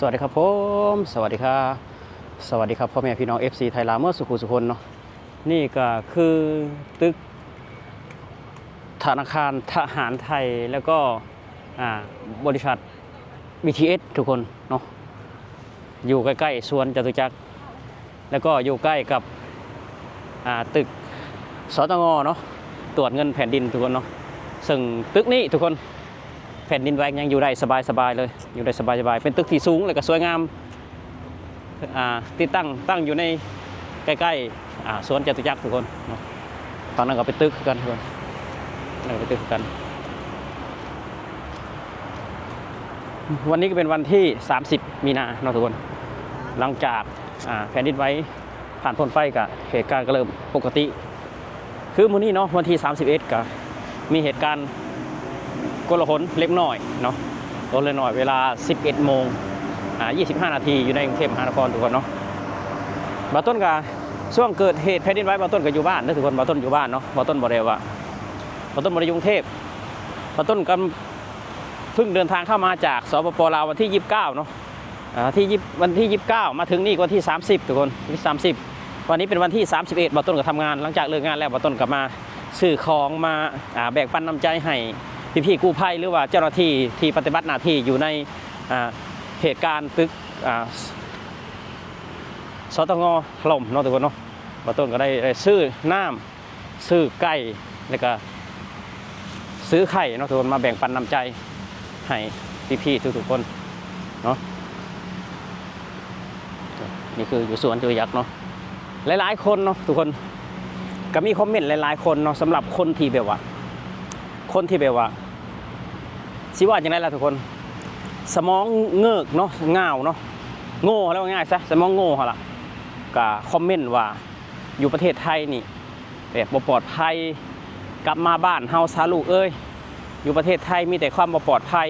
สวัสดีครับผมสวัสดีครับสวัสดีครับพ่อแม่พี่น้อง FC ไทยลาวเมื่อสุขุสุคนเนาะนี่ก็คือตึกธนาคารทหารไทยแล้วก็บริษัท BTS ทุกคนเนาะอยู่ใกล้ๆสวนจตุจักรแล้วก็อยู่ใกล้กับตึกสตงเนาะตรวจเงินแผ่นดินทุกคนเนาะซึ่งตึกนี้ทุกคนแผ่นดินไหวยังอยู่ได้สบายๆเลยอยู่ได้สบายๆเป็นตึกที่สูงและก็สวยงามที่ตั้งอยู่ในใกล้ๆสวนจตุจักรทุกคนเนาะตอนนั้นก็ไปตึกกันทุกคนนั่นก็ไปตึกกันวันนี้ก็เป็นวันที่30มีนาเนาะทุกคนหลังจากแผ่นดินไหวผ่านพ้นไปกับเหตุการณ์ก็เริ่มปกติคือมื้อนี้เนาะวันที่31ก็มีเหตุการณ์กลาหลเล็กน้อยเนาะกลาหลน้อยเวลา 11 โมง25 นาทีอยู่ในกรุงเทพมหานครทุกคนเนาะบาต้นก็ช่วงเกิดเหตุแผ่นดินไหวบาต้นก็อยู่บ้านนะทุกคนบาต้นอยู่บ้านเนาะบาต้นบ่ได้ว่าบาต้นบ่ได้อยู่กรุงเทพบาต้นก็เพิ่งเดินทางเข้ามาจากสปป.ลาววันที่29เนาะวันที่29มาถึงนี่วันที่30ทุกคนวันที่30วันนี้เป็นวันที่31บาต้นก็ทำงานหลังจากเลิกงานแล้วบาต้นก็มาซื้อของมาแบ่งปันน้ำใจให้พี่กู้ภัยหรือว่าเจ้าหน้าที่ที่ปฏิบัติหน้าที่อยู่ในเหตุการณ์ตึกสตงถล่มเนาะทุกคนเนาะบาต้นก็ได้ซื้อน้ำซื้อไก่แล้วก็ซื้อไข่เนาะทุกคนมาแบ่งปันน้ำใจให้พี่ทุกคนเนาะนี่คืออยู่สวนจตุจักรเนาะหลายๆคนเนาะทุกคนก็มีคอมเมนต์หลายๆคนเนาะสำหรับคนที่แบบว่าสิว่าอย่างไรล่ะทุกคนสมองเงือกเนาะง่าวเนาะโง่แล้วง่ายซะสมองโง่เหรอล่ะก็คอมเมนต์ว่าอยู่ประเทศไทยนี่แบบบ่ปลอดภัยกลับมาบ้านเฮาซาลูกเอ้ยอยู่ประเทศไทยมีแต่ความบ่ปลอดภัย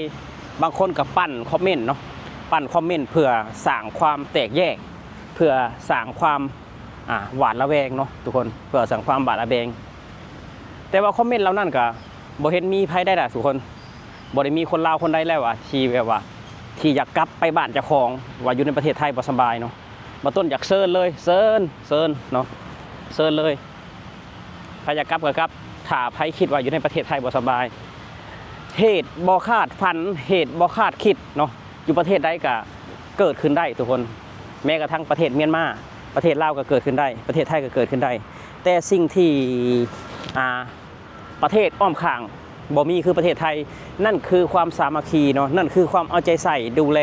บางคนก็ปั้นคอมเมนต์เนาะปั้นคอมเมนต์เพื่อสร้างความแตกแยกเพื่อสร้างความหวาดระแวงเนาะทุกคนเพื่อสร้างความหวาดระแวงแต่ว่าคอมเมนต์เหล่านั้นก็บ่เห็นมีภัยได้ล่ะทุกคนบ่ได้มีคนลาวคนใดแล้วที่แบบว่าที่อยากกลับไปบ้านเจ้าของว่าอยู่ในประเทศไทยบ่สบายเนาะมาต้นอยากเซิร์นเลยเซิร์นเนาะเซิร์นเลยใครอยากกลับก็กลับถ้าใครคิดว่าอยู่ในประเทศไทยบ่สบายเหตุบ่คาดฝันเหตุบ่คาดคิดเนาะอยู่ประเทศใดก็เกิดขึ้นได้ทุกคนแม้กระทั่งประเทศเมียนมาประเทศลาวก็เกิดขึ้นได้ประเทศไทยก็เกิดขึ้นได้แต่สิ่งที่ประเทศอ้อมข้างบ่มีคือประเทศไทยนั่นคือความสามัคคีเนาะนั่นคือความเอาใจใส่ดูแล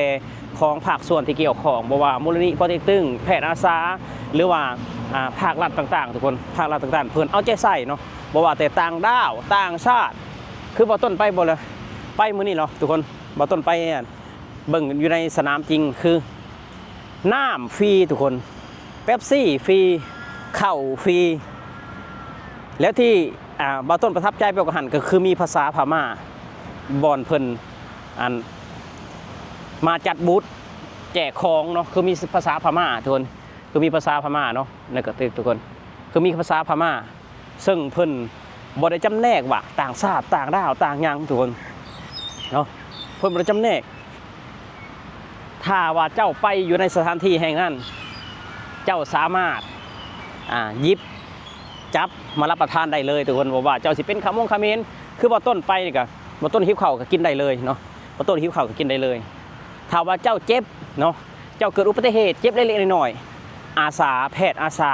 ของภาคส่วนที่เกี่ยวข้องบ่ว่ามูลนิธิปอเต็กตึงแพทย์อาสาหรือว่าภาครัฐต่างๆทุกคนภาครัฐต่างๆเพิ่นเอาใจใส่เนาะบ่ว่าแต่ต่างดาวต่างชาติคือบ่ต้นไปบ่เลยไปมื้อนี้เนาะทุกคนบ่ต้นไปเบิ่งอยู่ในสนามจริงคือน้ำฟรีทุกคนเป๊ปซี่ฟรีข้าวฟรีแล้วที่บาต้นประทับใจไปกว่าหันก็คือมีภาษาพม่าบอนเพิ่นมาจัดบูธแจกของเนาะคือมีภาษาพม่าทุกคนคือมีภาษาพม่าเนาะในกระตึกทุกคนคือมีภาษาพม่าซึ่งเพิ่นบ่ได้จำแนกว่าต่างชาติต่างดาวต่างหยังทุกคนเนาะเพิ่นบ่ได้จำแนกถ้าว่าเจ้าไปอยู่ในสถานที่แห่งนั้นเจ้าสามารถหยิบจับมารับประทานได้เลยทุกคนบอกว่าเจ้าสิเป็นขมงขมิ้นคือบ่ต้นไปนี่ก็บ่ต้นหิวข้าวก็กินได้เลยเนาะบ่ต้นหิวข้าวก็กินได้เลยถ้าว่าเจ้าเจ็บเนาะเจ้าเกิดอุบัติเหตุเจ็บเล็กๆน้อยๆอาสาแพทย์อาสา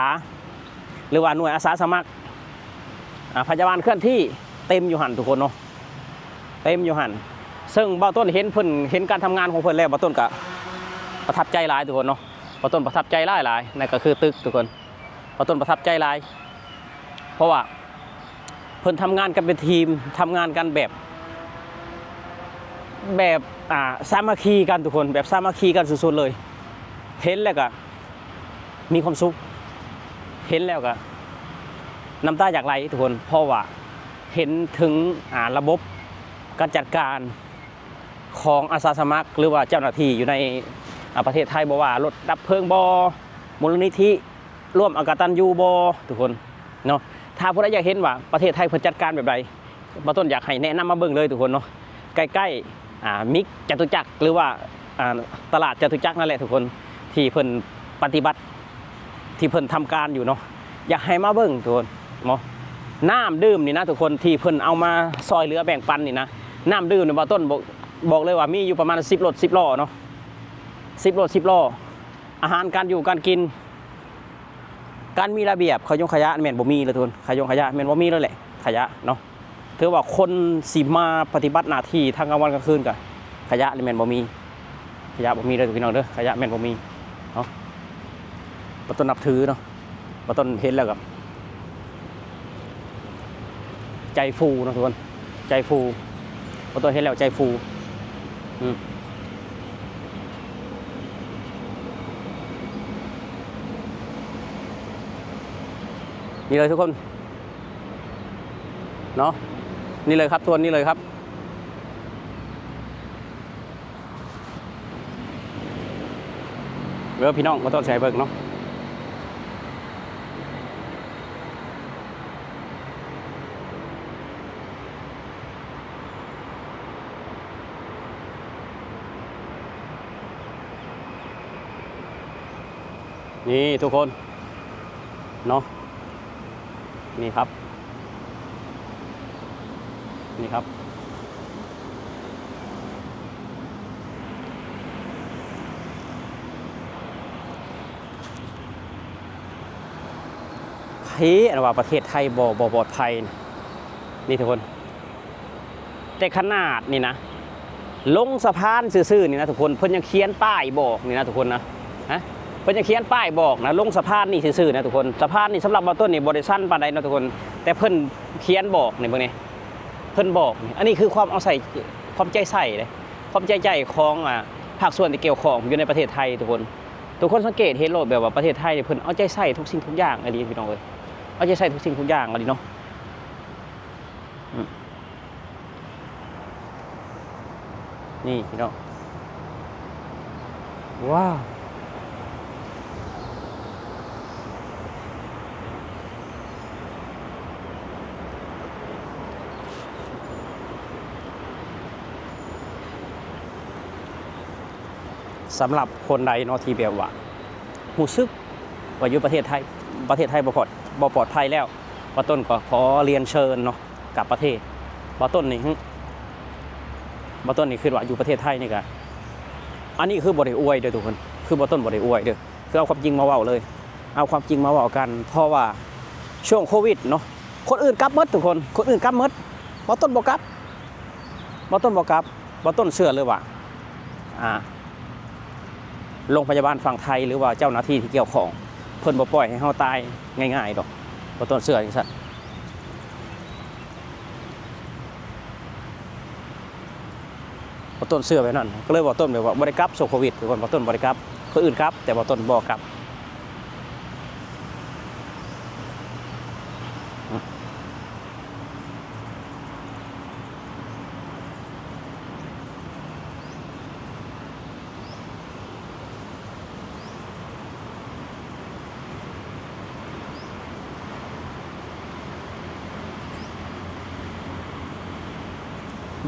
หรือว่าหน่วยอาสาสมัครพยาบาลเคลื่อนที่เต็มอยู่หั่นทุกคนเนาะเต็มอยู่หั่นซึ่งบ่ต้นเห็นการทำงานของเพิ่นแล้วบ่ต้นก็ประทับใจหลายทุกคนเนาะบ่ต้นประทับใจหลายนั่นก็คือตึกทุกคนบ่ต้นประทับใจหลายเพราะว่าเพิ่นทำงานกันเป็นทีมทำงานกันแบบสามัคคีกันทุกคนแบบสามัคคีกันสุดๆเลยเห็นแล้วก็มีความสุขเห็นแล้วก็น้ำตาอยากไหลทุกคนเพราะว่าเห็นถึงระบบการจัดการของอาสาสมัครหรือว่าเจ้าหน้าที่อยู่ในประเทศไทยบอกว่ารถดับเพลิงบมูลนิธิร่วมอกตัญญูบทุกคนเนาะถ้าผู้ใดอยากเห็นว่าประเทศไทยเพิ่นจัดการแบบใดบ่ต้นอยากให้แนะนำมาเบิ่งเลยทุกคนเนาะใกล้ๆมิกจตุจักรหรือว่า ตลาดจตุจักรนั่นแหละทุกคนที่เพิ่นปฏิบัติที่เพิ่นทำการอยู่เนาะอยากให้มาเบิ่งทุกคนเนาะน้ำดื่มนี่นะทุกคนที่เพิ่นเอามาซอยเหลือแบ่งปันนี่นะน้ำดื่มในบ่ต้นบอกเลยว่ามีอยู่ประมาณ10 รถ 10 ล้อเนาะ10 รถ 10 ล้ออาหารการอยู่การกินการมีระเบียบขยงขยะแม่นบ่มีเลยทุกคนขยงขยะแม่นบ่มีเลยแหละขยะเนาะถือว่าคนสิมาปฏิบัติหน้าที่ทั้งกลางวันกลางคืนก็ขยะนี่แม่นบ่มีขยะบ่มีเลยพี่น้องเด้อขยะแม่นบ่มีเนาะบ่ต้นนับถือเนาะบ่ต้นเห็นแล้วกับใจฟูเนาะทุกคนใจฟูบ่ต้นเห็นแล้วใจฟูนี่เลยทุกคนเนาะนี่เลยครับตัวนี้เลยครับเดี๋ยวพี่น้องมาต้นใส่เบิกเนาะนี่ทุกคนเนาะนี่ครับนี่ครับเฮ้ยอันว่าประเทศไทยบ่ปลอดภัยนี่ทุกคนแต่ขนาดนี่นะลงสะพานซื่อๆนี่นะทุกคนเพิ่นยังเขียนป้ายบอกนี่นะทุกคนนะฮะเพิ่นจะเขียนป้ายบอกนะลงสะพานนี่ซื่อๆนะทุกคนสะพานนี่สำหรับบ่ต้นนี่บ่ได้สั้นปานใดนะทุกคนแต่เพิ่นเขียนบอกนี่เบิ่งนี่เพิ่นบอกนี่อันนี้คือความเอาใส่ความใจใส่เลยความใจของภาคส่วนที่เกี่ยวข้องอยู่ในประเทศไทยทุกคนสังเกตเห็นโลดแบบว่าประเทศไทยเพิ่นเอาใจใส่ทุกสิ่งทุกอย่างอันนี้พี่น้องเอ้ยเอาใจใส่ทุกสิ่งทุกอย่างอันนี้เนาะนี่พี่น้องว้าวสำหรับคนใดเนาะที่แบบว่ารู้สึกว่าอยู่ประเทศไทยบ่ปลอดภัยแล้วบ่ต้นก็ขอเรียนเชิญเนาะกับประเทศบ่ต้นนี่คือว่าอยู่ประเทศไทยนี่ก็อันนี้คือบ่ได้อวยเด้อทุกคนคือบ่ต้นบ่ได้อวยเด้อคือเอาความจริงมาเว้าเลยเอาความจริงมาเว้ากันเพราะว่าช่วงโควิดเนาะคนอื่นกลับหมดทุกคนอื่นกลับหมดบ่ต้นบ่กลับบ่ต้นเชื่อเลยว่าโรงพยาบาลฝั่งไทยหรือว่าเจ้าหน้าที่ที่เกี่ยวข้องเพิ่นบ่ปล่อยให้เฮาตายง่ายๆดอกบ่ต้นเชื่อจังซั่นบ่ต้นเชื่อแบบนั้นก็เลยบ่ต้นแบบว่าบ่ได้กลับโควิดทุกคนบ่ต้นบ่ได้กลับคนอื่นกลับแต่บ่ต้นบ่กลับ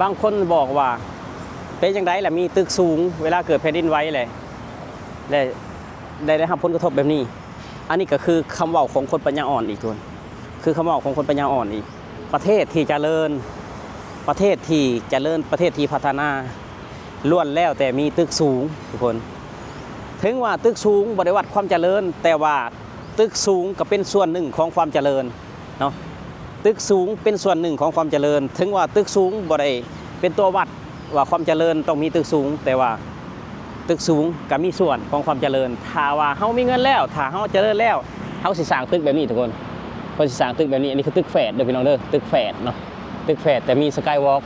บางคนบอกว่าเป็นจังได๋ล่ะมีตึกสูงเวลาเกิดแผ่นดินไหวเลยได้รับผลกระทบแบบนี้อันนี้ก็คือคำเว้าของคนปัญญาอ่อนอีกทุกคนคือคำเว้าของคนปัญญาอ่อนอีกประเทศที่เจริญประเทศที่พัฒนาล้วนแล้วแต่มีตึกสูงทุกคนถึงว่าตึกสูงบ่ได้วัดความเจริญแต่ว่าตึกสูงก็เป็นส่วนหนึ่งของความเจริญเนาะตึกสูงเป็นส่วนหนึ่งของความเจริญถึงว่าตึกสูงบ่ได้เป็นตัววัดว่าความเจริญต้องมีตึกสูงแต่ว่าตึกสูงก็มีส่วนของความเจริญถ้าว่าเฮามีเงินแล้วถ้าเฮาเจริญแล้วเฮาสิสร้างตึกแบบนี้ทุกคนเพิ่นสิสร้างตึกแบบนี้อันนี้คือตึกแฝดเด้อพี่น้องเด้อตึกแฝดเนาะตึกแฝดแต่มีสกายวอล์ก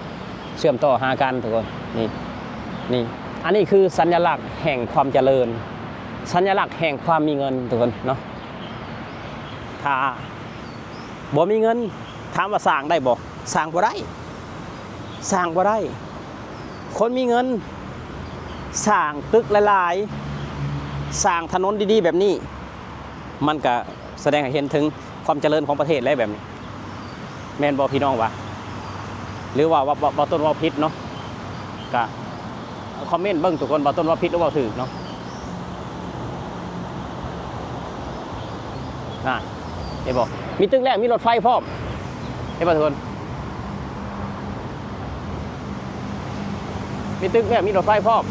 เชื่อมต่อหากันทุกคนนี่อันนี้คือสัญลักษณ์แห่งความเจริญสัญลักษณ์แห่งความมีเงินทุกคนเนาะถ้าบ่มีเงินถามว่าสร้างได้บ่สร้างบ่ได้คนมีเงินสร้างตึกหลายๆสร้างถนนดีๆแบบนี้มันก็แสดงให้เห็นถึงความเจริญของประเทศแล้วแบบนี้แม่นบ่พี่น้องวะหรือว่าต้นว่าพิษเนาะก็ คอมเมนต์เบิ่งทุกคนบ่ต้นว่าผิดหรือว่าถูกเนาะเห็นบ่มีตึกแรกมีรถไฟพร้อมเห็นบ่ทุกคนมีตึกแรกมีรถไฟพร้อม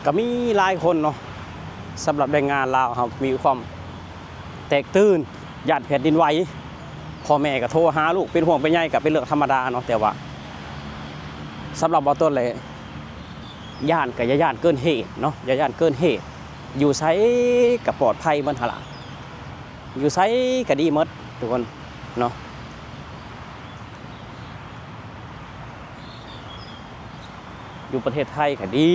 ก็มีหลายคนเนาะสำหรับแรงงานลาวครับมีความแตกตื่นญาติแผ่นดินไหวพ่อแม่ก็โทรหาลูกเป็นห่วงเป็นใยก็เป็นเรื่องธรรมดาเนาะแต่ว่าสำหรับบ่ต้นเลยย่านก็อย่าย่านเกินเหตุเนาะอย่าย่านเกินเหตุอยู่ไสก็ปลอดภัยเหมือนหั่นล่ะอยู่ไสก็ดีหมดทุกคนเนาะอยู่ประเทศไทยก็ดี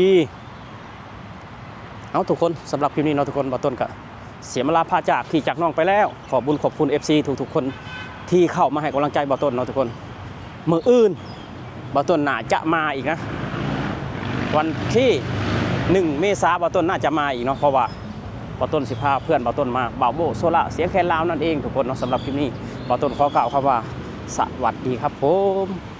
เอาทุกคนสำหรับคลิปนี้เนาะทุกคนบ่ต้นก็เสียมาลาพาจากพี่จากน้องไปแล้วขอบบุญขอบคุณ FC ทุกๆคนที่เข้ามาให้กำลังใจบ่ต้นเนาะทุกคนมื้ออื่นบ่ต้นน่าจะมาอีกนะวันที่1 เมษายนบ่ต้นน่าจะมาอีกเนาะเพราะว่าบ่ต้นสิพาเพื่อนบ่ต้นมาบ่าวโบโซล่าเสียงแคนลาวนั่นเองทุกคนเนาะสำหรับคลิปนี้บ่ต้นขอกล่าวคำว่าสวัสดีครับผม